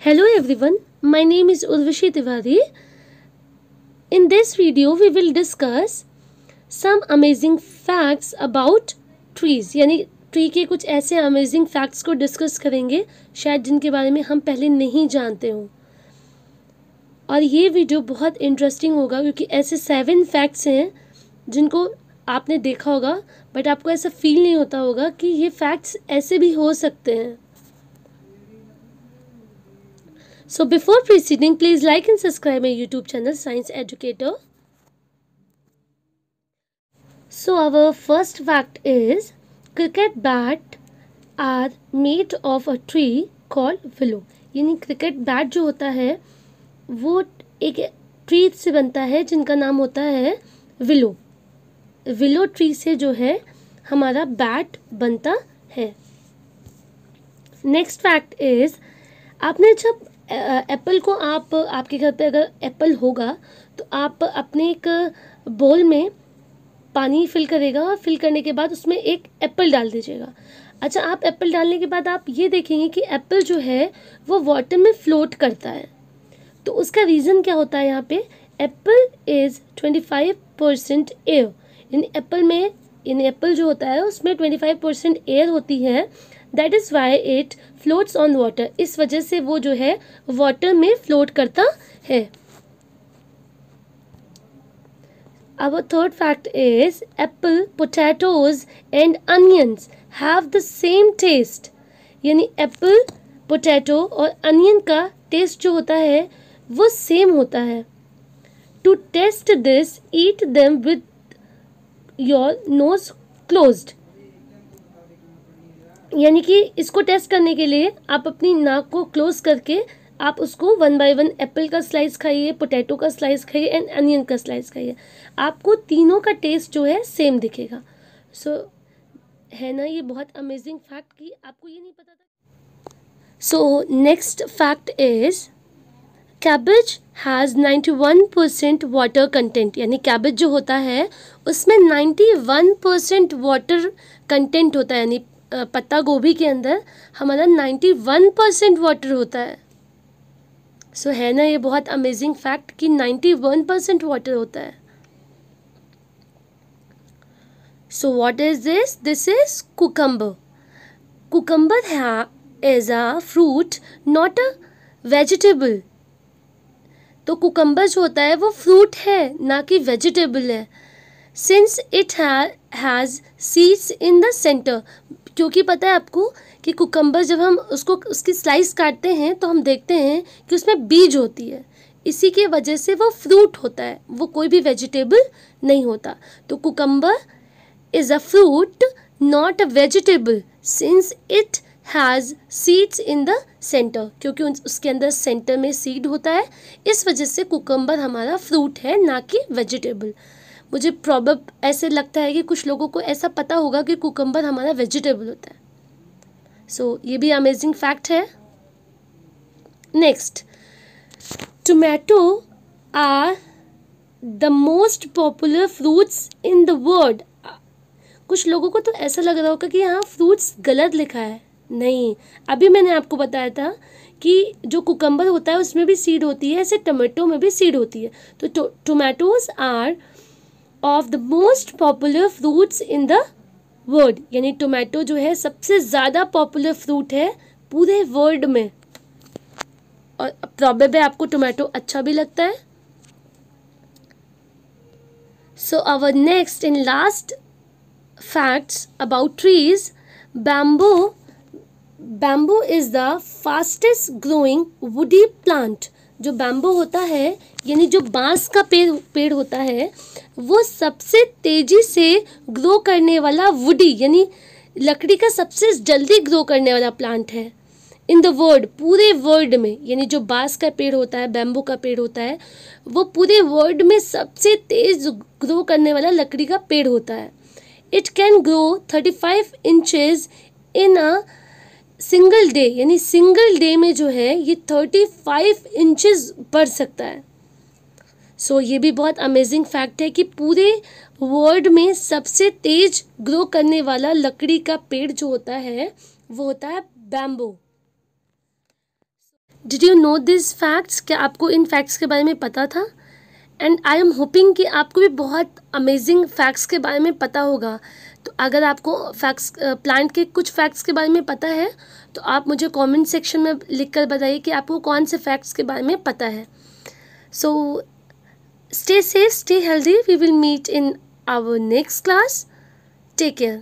Hello everyone, my name is Urvashi Tiwari. In this video we will discuss some amazing facts about trees. यानी tree के कुछ ऐसे amazing facts को discuss करेंगे शायद जिनके बारे में हम पहले नहीं जानते हों. और ये वीडियो बहुत इंटरेस्टिंग होगा क्योंकि ऐसे 7 फैक्ट्स हैं जिनको आपने देखा होगा बट आपको ऐसा फील नहीं होता होगा कि ये फैक्ट्स ऐसे भी हो सकते हैं. So before proceeding, please like and subscribe my YouTube channel Science Educator. So our first fact is cricket bat are made of a tree called willow. यानी क्रिकेट बैट जो होता है वो एक ट्री से बनता है जिनका नाम होता है विलो. विलो ट्री से जो है हमारा बैट बनता है. नेक्स्ट फैक्ट इज आपने जब एप्पल को आपके घर पे अगर एप्पल होगा तो आप अपने एक बोल में पानी फिल करेगा और फिल करने के बाद उसमें एक एप्पल डाल दीजिएगा. अच्छा, आप एप्पल डालने के बाद आप ये देखेंगे कि एप्पल जो है वो वाटर में फ्लोट करता है. तो उसका रीज़न क्या होता है? यहाँ पे एप्पल इज़ 25% एयर. यानी एप्पल जो होता है उसमें 25% एयर होती है. That is why it floats on water. इस वजह से वो जो है वाटर में फ्लोट करता है. Our third fact is apple, potatoes and onions have the same taste. यानी एप्पल, पोटैटो और अनियन का टेस्ट जो होता है वो सेम होता है. To test this, eat them with your nose closed. यानी कि इसको टेस्ट करने के लिए आप अपनी नाक को क्लोज करके आप उसको 1 बाय 1 एप्पल का स्लाइस खाइए, पोटैटो का स्लाइस खाइए एंड अनियन का स्लाइस खाइए. आपको तीनों का टेस्ट जो है सेम दिखेगा. है ना ये बहुत अमेजिंग फैक्ट कि आपको ये नहीं पता था. So next fact is cabbage has 91% water content. यानी कैबेज जो होता है उसमें 91% वाटर कंटेंट होता है. यानी पत्ता गोभी के अंदर हमारा 91% वाटर होता है. है ना ये बहुत अमेजिंग फैक्ट कि 91% वाटर होता है. What is this? This is cucumber. Cucumber is a fruit not a vegetable. तो कुकम्बर जो होता है वो फ्रूट है ना कि वेजिटेबल है. Since it has seeds in the centre. क्योंकि पता है आपको कि कुकम्बर जब हम उसकी स्लाइस काटते हैं तो हम देखते हैं कि उसमें बीज होती है. इसी के वजह से वो फ्रूट होता है, वो कोई भी वेजिटेबल नहीं होता. तो cucumber is a fruit not a vegetable since it has seeds in the centre. क्योंकि उसके अंदर सेंटर में सीड होता है, इस वजह से कुकम्बर हमारा फ्रूट है ना कि वेजिटेबल. मुझे प्रॉब्लम ऐसे लगता है कि कुछ लोगों को ऐसा पता होगा कि कुकम्बर हमारा वेजिटेबल होता है. ये भी अमेजिंग फैक्ट है. Next, tomato are the most popular fruits in the world. कुछ लोगों को तो ऐसा लग रहा होगा कि यहाँ फ्रूट्स गलत लिखा है. नहीं, अभी मैंने आपको बताया था कि जो कुकम्बर होता है उसमें भी सीड होती है, ऐसे टोमेटो में भी सीड होती है. तो tomatoes are of the most popular fruits in the world. यानी टोमेटो जो है सबसे ज़्यादा पॉपुलर फ्रूट है पूरे वर्ल्ड में. और प्रॉब्लम है आपको टोमेटो अच्छा भी लगता है. Our next and last facts about trees. Bamboo is the fastest growing woody plant. जो बैम्बू होता है यानी जो बांस का पेड़ होता है वो सबसे तेजी से ग्रो करने वाला वुडी यानी लकड़ी का सबसे जल्दी ग्रो करने वाला प्लांट है इन द वर्ल्ड. पूरे वर्ल्ड में यानी जो बांस का पेड़ होता है, बैम्बू का पेड़ होता है, वो पूरे वर्ल्ड में सबसे तेज ग्रो करने वाला लकड़ी का पेड़ होता है. It can grow 35 inches in a single day. यानी सिंगल डे में जो है ये 35 इंचेस बढ़ सकता है. ये भी बहुत अमेजिंग फैक्ट है कि पूरे वर्ल्ड में सबसे तेज ग्रो करने वाला लकड़ी का पेड़ जो होता है वो होता है bamboo. Did you know this facts? क्या आपको इन फैक्ट्स के बारे में पता था? एंड आई एम होपिंग कि आपको भी बहुत अमेजिंग फैक्ट्स के बारे में पता होगा। तो अगर आपको फैक्ट्स प्लांट के कुछ फैक्ट्स के बारे में पता है तो आप मुझे कमेंट सेक्शन में लिख कर बताइए कि आपको कौन से फैक्ट्स के बारे में पता है। सो stay safe, stay healthy. We will meet in our next class. Take care.